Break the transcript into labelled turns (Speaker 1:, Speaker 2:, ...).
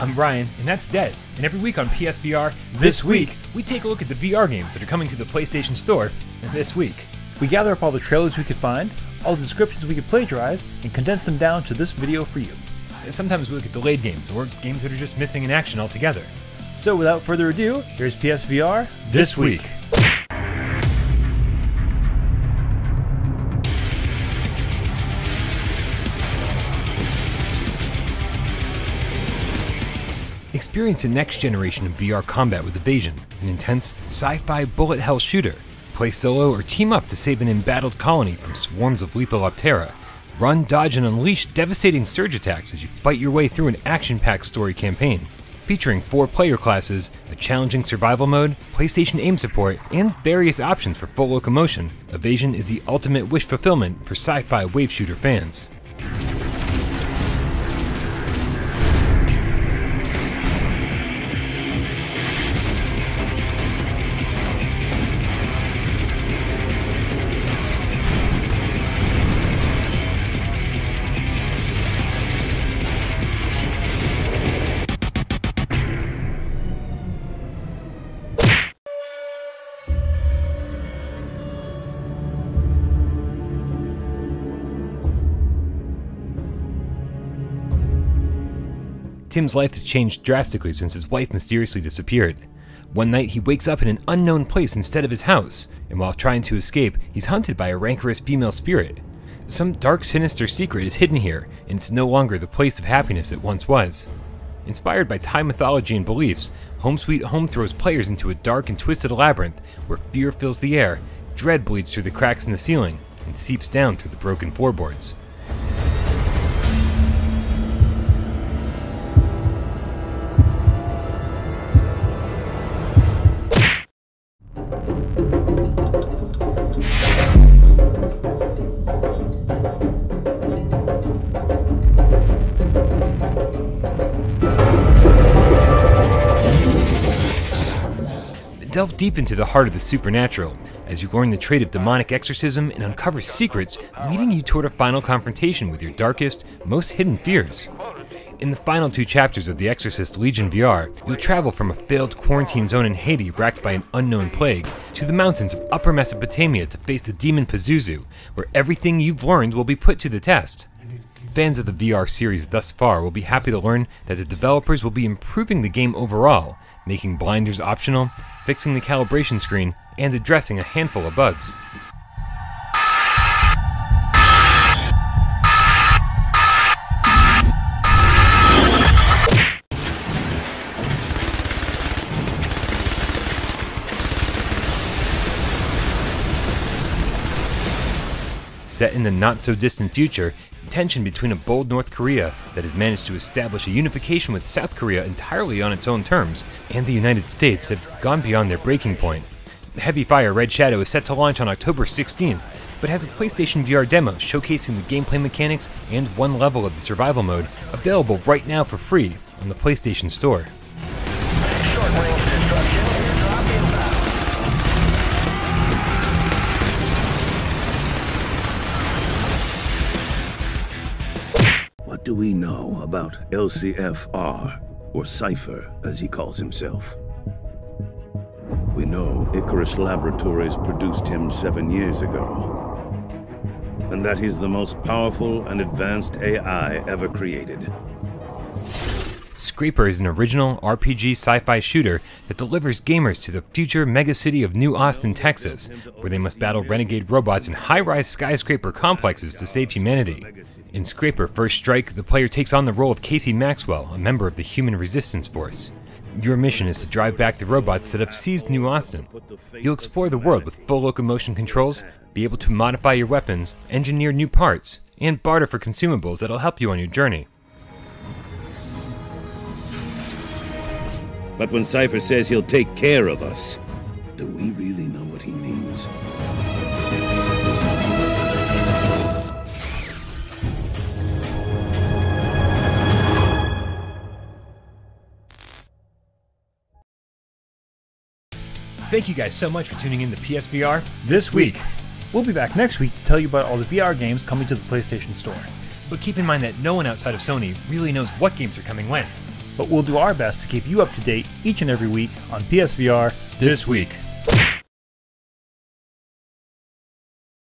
Speaker 1: I'm Ryan, and that's Dez, and every week on PSVR, This Week, we take a look at the VR games that are coming to the PlayStation Store this week.
Speaker 2: We gather up all the trailers we could find, all the descriptions we could plagiarize, and condense them down to this video for you.
Speaker 1: Sometimes we look at delayed games, or games that are just missing in action altogether.
Speaker 2: So without further ado, here's PSVR
Speaker 1: This Week. Experience the next generation of VR combat with Bayesian, an intense sci-fi bullet hell shooter. Play solo or team up to save an embattled colony from swarms of lethal Optera. Run, dodge, and unleash devastating surge attacks as you fight your way through an action-packed story campaign. Featuring 4 player classes, a challenging survival mode, PlayStation aim support, and various options for full locomotion, Evasion is the ultimate wish fulfillment for sci-fi wave shooter fans. Tim's life has changed drastically since his wife mysteriously disappeared. One night he wakes up in an unknown place instead of his house, and while trying to escape, he's hunted by a rancorous female spirit. Some dark, sinister secret is hidden here, and it's no longer the place of happiness it once was. Inspired by Thai mythology and beliefs, Home Sweet Home throws players into a dark and twisted labyrinth where fear fills the air, dread bleeds through the cracks in the ceiling, and seeps down through the broken floorboards. Delve deep into the heart of the supernatural as you learn the trait of demonic exorcism and uncover secrets leading you toward a final confrontation with your darkest, most hidden fears. In the final 2 chapters of the Exorcist Allegiant VR, you'll travel from a failed quarantine zone in Haiti racked by an unknown plague to the mountains of Upper Mesopotamia to face the demon Pazuzu, where everything you've learned will be put to the test. Fans of the VR series thus far will be happy to learn that the developers will be improving the game overall, making blinders optional, fixing the calibration screen, and addressing a handful of bugs. Set in the not-so-distant future, tension between a bold North Korea that has managed to establish a unification with South Korea entirely on its own terms, and the United States have gone beyond their breaking point. Heavy Fire Red Shadow is set to launch on October 16th, but has a PlayStation VR demo showcasing the gameplay mechanics and 1 level of the survival mode available right now for free on the PlayStation Store.
Speaker 3: What do we know about LCFR, or Cypher as he calls himself? We know Icarus Laboratories produced him 7 years ago, and that he's the most powerful and advanced AI ever created.
Speaker 1: Scraper is an original RPG sci-fi shooter that delivers gamers to the future megacity of New Austin, Texas, where they must battle renegade robots in high-rise skyscraper complexes to save humanity. In Scraper First Strike, the player takes on the role of Casey Maxwell, a member of the Human Resistance Force. Your mission is to drive back the robots that have seized New Austin. You'll explore the world with full locomotion controls, be able to modify your weapons, engineer new parts, and barter for consumables that'll help you on your journey.
Speaker 3: But when Cypher says he'll take care of us, do we really know what he means?
Speaker 1: Thank you guys so much for tuning in to PSVR
Speaker 2: This Week. We'll be back next week to tell you about all the VR games coming to the PlayStation Store.
Speaker 1: But keep in mind that no one outside of Sony really knows what games are coming when.
Speaker 2: but we'll do our best to keep you up to date each and every week on PSVR
Speaker 1: This week.